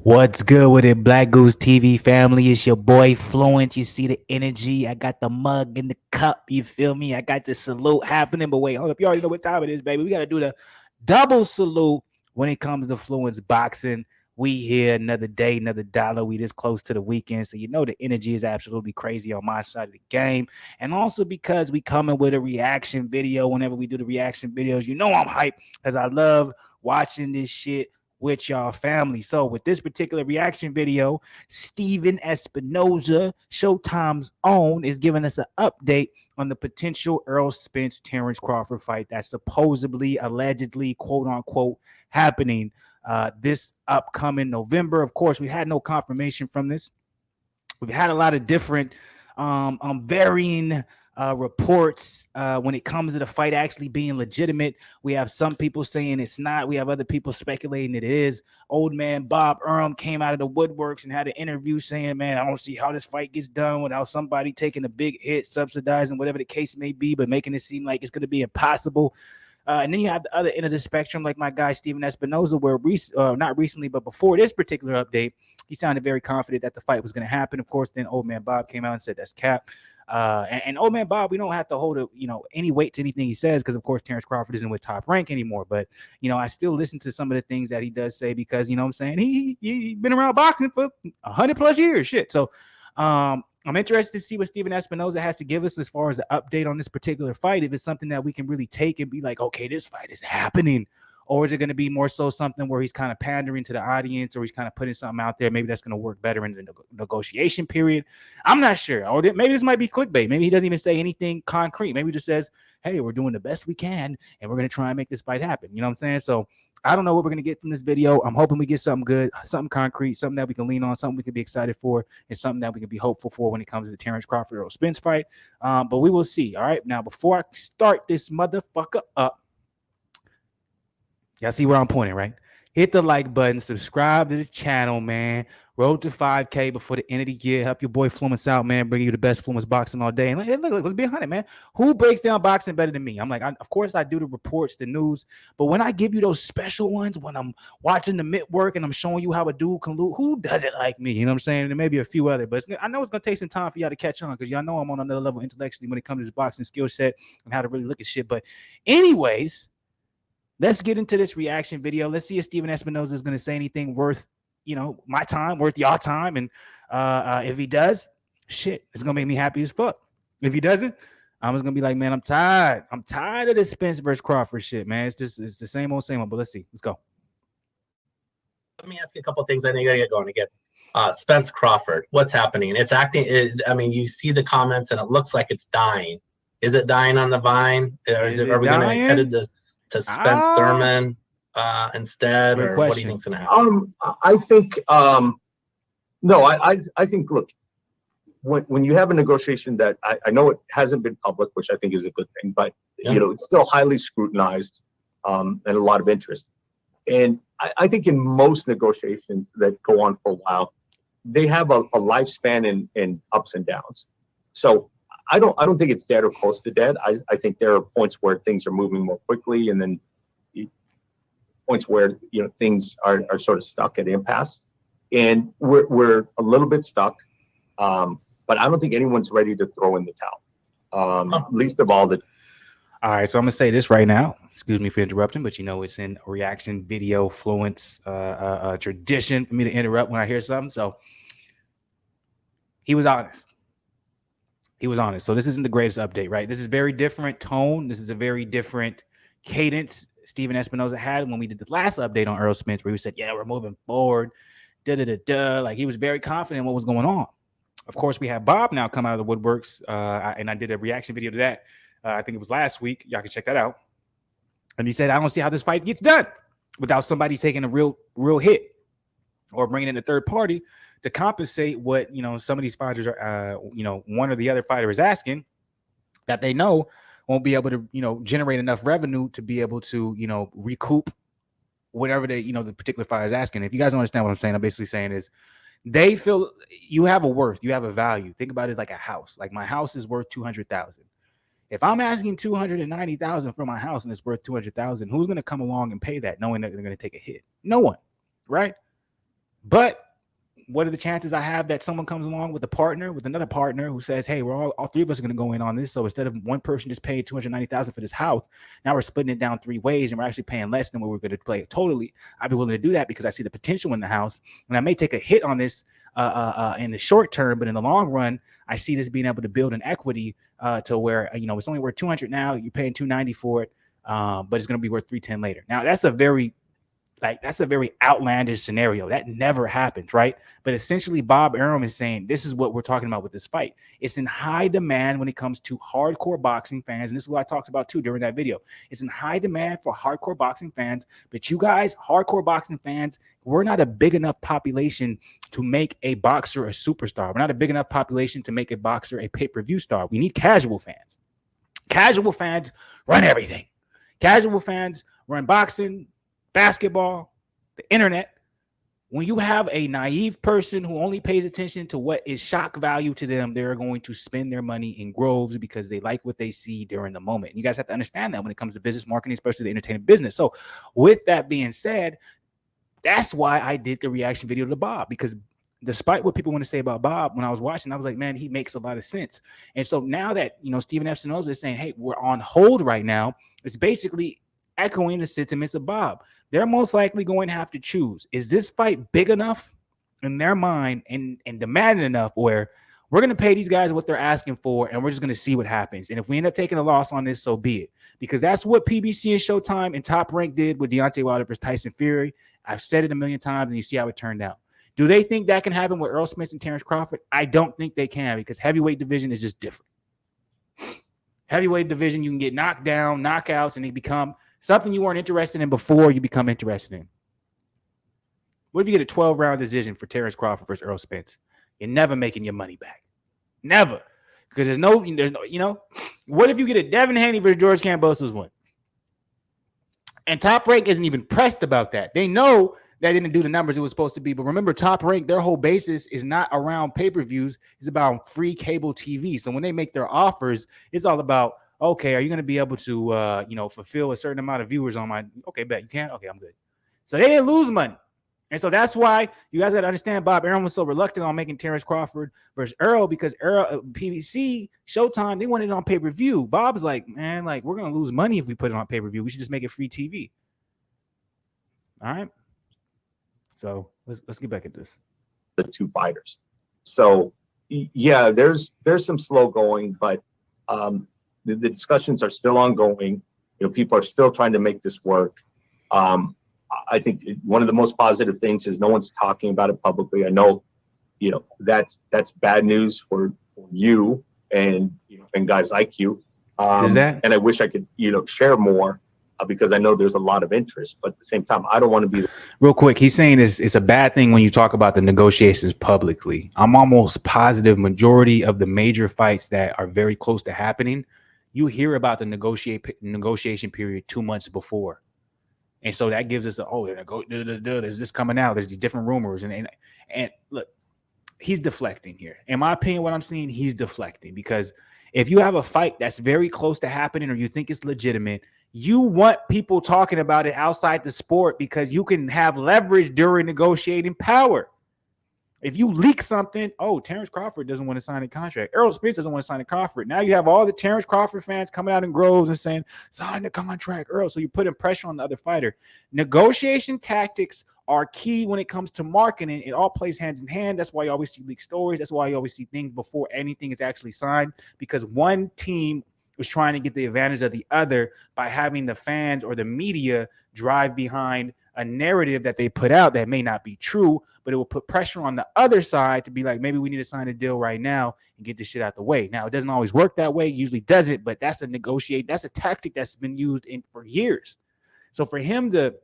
What's good with it, Black Goose TV family? It's your boy Fluent. You see the energy. I got the mug in the cup. You feel me? I got the salute happening. But wait, hold up. You already know what time it is, baby. We got to do the double salute when it comes to Fluent's boxing. We here another day, another dollar. We this close to the weekend. So you know the energy is absolutely crazy on my side of the game. And also because we coming with a reaction video whenever we do the reaction videos. You know I'm hyped because I love watching this shit with y'all family. So with this particular reaction video, Steven Espinoza, Showtime's own, is giving us an update on the potential Errol Spence Terence Crawford fight that's supposedly, allegedly, quote unquote, happening this upcoming November. Of course, we had no confirmation from this. We've had a lot of different varying reports when it comes to the fight actually being legitimate. We have some people saying it's not. We have other people speculating it is. Old man Bob Arum came out of the woodworks and had an interview saying, man, I don't see how this fight gets done without somebody taking a big hit, subsidizing, whatever the case may be, but making it seem like it's going to be impossible. And then you have the other end of the spectrum, like my guy Steven Espinoza, where not recently, but before this particular update, he sounded very confident that the fight was going to happen. Of course, then Old Man Bob came out and said that's cap. And Old Man Bob, we don't have to hold any weight to anything he says because, of course, Terence Crawford isn't with Top Rank anymore. But I still listen to some of the things that he does say because what I'm saying, he been around boxing for 100+ years, shit. So I'm interested to see what Steven Espinoza has to give us as far as an update on this particular fight. If it's something that we can really take and be like, okay, this fight is happening. Or is it going to be more so something where he's kind of pandering to the audience or he's kind of putting something out there? Maybe that's going to work better in the negotiation period. I'm not sure. Or maybe this might be clickbait. Maybe he doesn't even say anything concrete. Maybe he just says, hey, we're doing the best we can and we're going to try and make this fight happen. You know what I'm saying? So I don't know what we're going to get from this video. I'm hoping we get something good, something concrete, something that we can lean on, something we can be excited for, and something that we can be hopeful for when it comes to the Terence Crawford or Spence fight. But we will see. All right. Now, before I start this motherfucker up, y'all see where I'm pointing, right? Hit the like button, subscribe to the channel, man. Road to 5K before the end of the year. Help your boy Fluence out, man. Bring you the best Fluence boxing all day. And look, let's be 100, man. Who breaks down boxing better than me? I'm like, of course I do the reports, the news, but when I give you those special ones, when I'm watching the mid work and I'm showing you how a dude can lose, who does it like me? You know what I'm saying? There may be a few other, but I know it's gonna take some time for y'all to catch on because y'all know I'm on another level intellectually when it comes to this boxing skill set and how to really look at shit. But anyways, let's get into this reaction video. Let's see if Steven Espinoza is going to say anything worth, my time, worth y'all time. And if he does, shit, it's going to make me happy as fuck. If he doesn't, I'm just going to be like, man, I'm tired. I'm tired of this Spence versus Crawford shit, man. It's the same old, but let's see. Let's go. Let me ask you a couple of things. I know you gotta get going again. Spence Crawford, what's happening? It's acting. I mean, you see the comments and it looks like it's dying. Is it dying on the vine? Are we going to head to Spence Thurman instead, or what do you think's going to happen? I think no. I think look, when you have a negotiation that I know it hasn't been public, which I think is a good thing, but it's still highly scrutinized and a lot of interest. And I think in most negotiations that go on for a while, they have a lifespan in ups and downs. So I don't think it's dead or close to dead. I think there are points where things are moving more quickly, and then points where things are sort of stuck at impasse. And we're a little bit stuck, but I don't think anyone's ready to throw in the towel. Least of all the. All right, so I'm gonna say this right now. Excuse me for interrupting, but it's in a reaction video Fluence tradition for me to interrupt when I hear something. So he was honest. So this isn't the greatest update, right? This is very different tone. This is a very different cadence Steven Espinoza had when we did the last update on Errol Spence, where he said, yeah, we're moving forward. Like he was very confident in what was going on. Of course, we have Bob now come out of the woodworks, and I did a reaction video to that. I think it was last week. Y'all can check that out. And he said, I don't see how this fight gets done without somebody taking a real hit or bringing in a third party to compensate what some of these fighters are one or the other fighter is asking that they know won't be able to generate enough revenue to be able to recoup whatever the particular fighter is asking. If you guys don't understand what I'm saying, I'm basically saying is they feel you have a worth, you have a value. Think about it as like a house. Like my house is worth $200,000. If I'm asking $290,000 for my house and it's worth $200,000, who's going to come along and pay that knowing that they're going to take a hit? No one, right? But what are the chances I have that someone comes along with a partner, with another partner who says, hey, we're all three of us are going to go in on this. So instead of one person just paying $290,000 for this house, now we're splitting it down 3 ways and we're actually paying less than what we're going to pay totally. I'd be willing to do that because I see the potential in the house, and I may take a hit on this in the short term, but in the long run, I see this being able to build an equity to where, it's only worth 200 now. You're paying 290 for it, but it's going to be worth 310 later. Now that's a very outlandish scenario. That never happens, right? But essentially, Bob Arum is saying this is what we're talking about with this fight. It's in high demand when it comes to hardcore boxing fans. And this is what I talked about too during that video. It's in high demand for hardcore boxing fans. But you guys, hardcore boxing fans, we're not a big enough population to make a boxer a superstar. We're not a big enough population to make a boxer a pay-per-view star. We need casual fans. Casual fans run everything. Casual fans run boxing, basketball, the internet. When you have a naive person who only pays attention to what is shock value to them, they're going to spend their money in groves because they like what they see during the moment. And you guys have to understand that when it comes to business marketing, especially the entertainment business. So with that being said, that's why I did the reaction video to Bob, because despite what people want to say about Bob, when I was watching, I was like, man, he makes a lot of sense. And so now that, Stephen F. Spinoza is saying, hey, we're on hold right now, it's basically echoing the sentiments of Bob. They're most likely going to have to choose. Is this fight big enough in their mind and demanding enough where we're going to pay these guys what they're asking for and we're just going to see what happens? And if we end up taking a loss on this, so be it. Because that's what PBC and Showtime and Top Rank did with Deontay Wilder versus Tyson Fury. I've said it a million times and you see how it turned out. Do they think that can happen with Errol Spence and Terence Crawford? I don't think they can, because heavyweight division is just different. Heavyweight division, you can get knocked down, knockouts, and they become something you weren't interested in before you become interested in. What if you get a 12-round decision for Terence Crawford versus Errol Spence? You're never making your money back. Never. Because there's no, what if you get a Devin Haney versus George Kambosos one? And Top Rank isn't even pressed about that. They know that didn't do the numbers it was supposed to be. But remember, Top Rank, their whole basis is not around pay-per-views. It's about free cable TV. So when they make their offers, it's all about, okay, are you going to be able to, fulfill a certain amount of viewers on my, okay, bet you can. Okay, I'm good. So they didn't lose money. And so that's why you guys got to understand Bob Arum was so reluctant on making Terence Crawford versus Errol, because Errol, PBC, Showtime, they wanted it on pay-per-view. Bob's like, man, we're going to lose money if we put it on pay-per-view. We should just make it free TV. All right. So let's get back at this. The 2 fighters. So yeah, there's some slow going, but the discussions are still ongoing. People are still trying to make this work. I think one of the most positive things is no one's talking about it publicly. I know, that's bad news for you and guys like you. Is that? And I wish I could share more. Because I know there's a lot of interest, but at the same time, I don't want to be. Real quick, he's saying it's a bad thing when you talk about the negotiations publicly. I'm almost positive majority of the major fights that are very close to happening, you hear about the negotiation period 2 months before. And so that gives us there's this coming out. There's these different rumors. And look, he's deflecting here. In my opinion, what I'm seeing, he's deflecting, because if you have a fight that's very close to happening or you think it's legitimate, you want people talking about it outside the sport because you can have leverage during negotiating power. If you leak something, Terence Crawford doesn't want to sign a contract. Errol Spence doesn't want to sign a contract. Now you have all the Terence Crawford fans coming out in groves and saying, sign the contract, Errol. So you're putting pressure on the other fighter. Negotiation tactics are key when it comes to marketing. It all plays hands in hand. That's why you always see leaked stories. That's why you always see things before anything is actually signed, because one team was trying to get the advantage of the other by having the fans or the media drive behind a narrative that they put out that may not be true, but it will put pressure on the other side to be like, maybe we need to sign a deal right now and get this shit out the way. Now, it doesn't always work that way. It usually doesn't, but that's a tactic that's been used for years. So for him to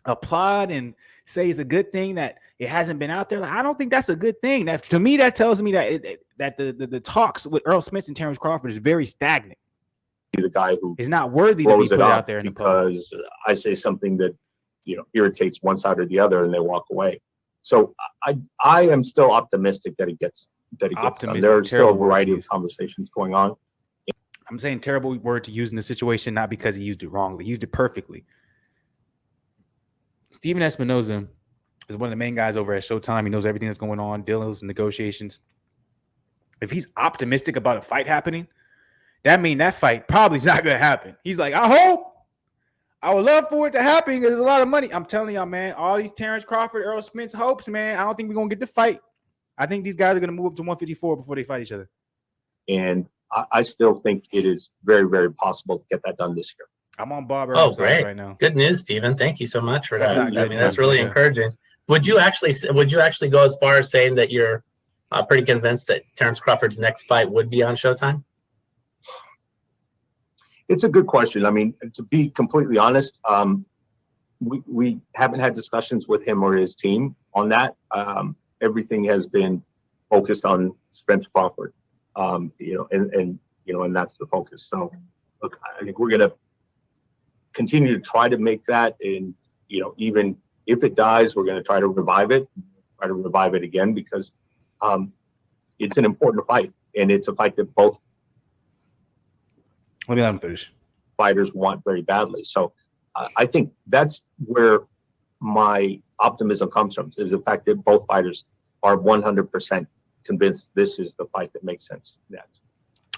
applaud and say it's a good thing that it hasn't been out there, I don't think that's a good thing. That, to me, that tells me that the talks with Errol Spence and Terence Crawford is very stagnant. The guy who is not worthy to be put out there in because the I say something that irritates one side or the other and they walk away. So I am still optimistic that it gets done. There's still a variety of conversations going on. I'm saying terrible word to use in the situation, not because he used it wrongly. He used it perfectly. Stephen Espinoza is one of the main guys over at Showtime. He knows everything that's going on, deals and negotiations. If he's optimistic about a fight happening, that means that fight probably is not going to happen. He's like, I would love for it to happen because there's a lot of money. I'm telling y'all, man, all these Terence Crawford, Errol Spence hopes, man, I don't think we're going to get the fight. I think these guys are going to move up to 154 before they fight each other. And I still think it is very, very possible to get that done this year. I'm on Bob Errol's side right now. Good news, Stephen. Thank you so much for that. I mean, that's news, really encouraging. Would you actually go as far as saying that you're pretty convinced that Terence Crawford's next fight would be on Showtime? It's a good question. I mean, to be completely honest, we haven't had discussions with him or his team on that. Everything has been focused on Spence Crawford, and that's the focus. So, look, I think we're going to continue to try to make that, and even if it dies, we're going to try to revive it again, because it's an important fight, and it's a fight that both let me finish. Fighters want very badly. So I think that's where my optimism comes from, is the fact that both fighters are 100% convinced this is the fight that makes sense next.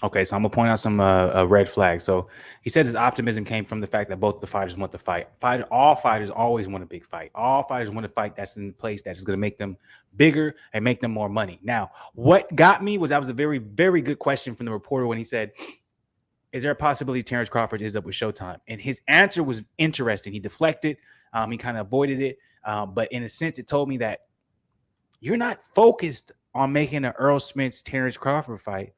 Okay, so I'm gonna point out some red flags. So he said his optimism came from the fact that both the fighters want the fight. All fighters always want a big fight. All fighters want a fight that's in place that is gonna make them bigger and make them more money. Now, what got me was that was a very, very good question from the reporter when he said, is there a possibility Terence Crawford is up with Showtime? And his answer was interesting. He deflected. He kind of avoided it. But in a sense, it told me that you're not focused on making an Errol Spence Terence Crawford fight.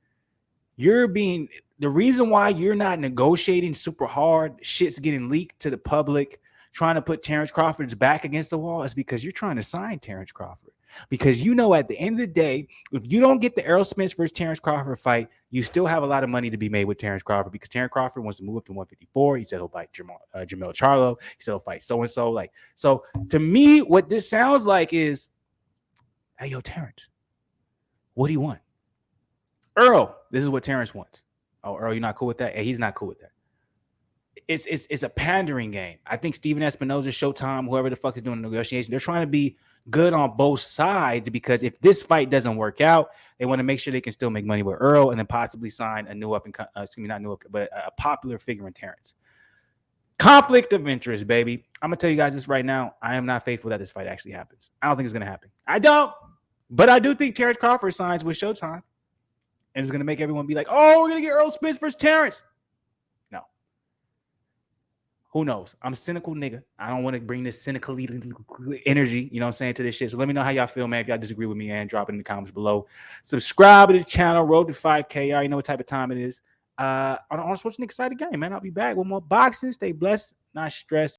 The reason why you're not negotiating super hard, shit's getting leaked to the public, trying to put Terence Crawford's back against the wall, is because you're trying to sign Terence Crawford. Because at the end of the day, if you don't get the Errol Spence versus Terence Crawford fight, you still have a lot of money to be made with Terence Crawford, because Terence Crawford wants to move up to 154. He said he'll fight Jermell Charlo. He said he'll fight so-and-so. So to me, what this sounds like is, hey, yo, Terence, what do you want? Errol, this is what Terence wants. Oh, Errol, you're not cool with that? Hey, he's not cool with that. It's a pandering game. I think Steven Espinoza, Showtime, whoever the fuck is doing the negotiation, they're trying to be good on both sides, because if this fight doesn't work out, they want to make sure they can still make money with Errol and then possibly sign a a popular figure in Terence. Conflict of interest, baby. I'm gonna tell you guys this right now. I am not faithful that this fight actually happens. I don't think it's gonna happen. I don't, but I do think Terence Crawford signs with Showtime, and it's gonna make everyone be like, "Oh, we're gonna get Errol Spence versus Terence." No. Who knows? I'm a cynical nigga. I don't want to bring this cynical energy, to this shit. So let me know how y'all feel, man. If y'all disagree with me, and drop it in the comments below. Subscribe to the channel. Road to 5K. You already know what type of time it is. On Schwarzenegger side of the game, man. I'll be back with more boxing. Stay blessed, not stressed.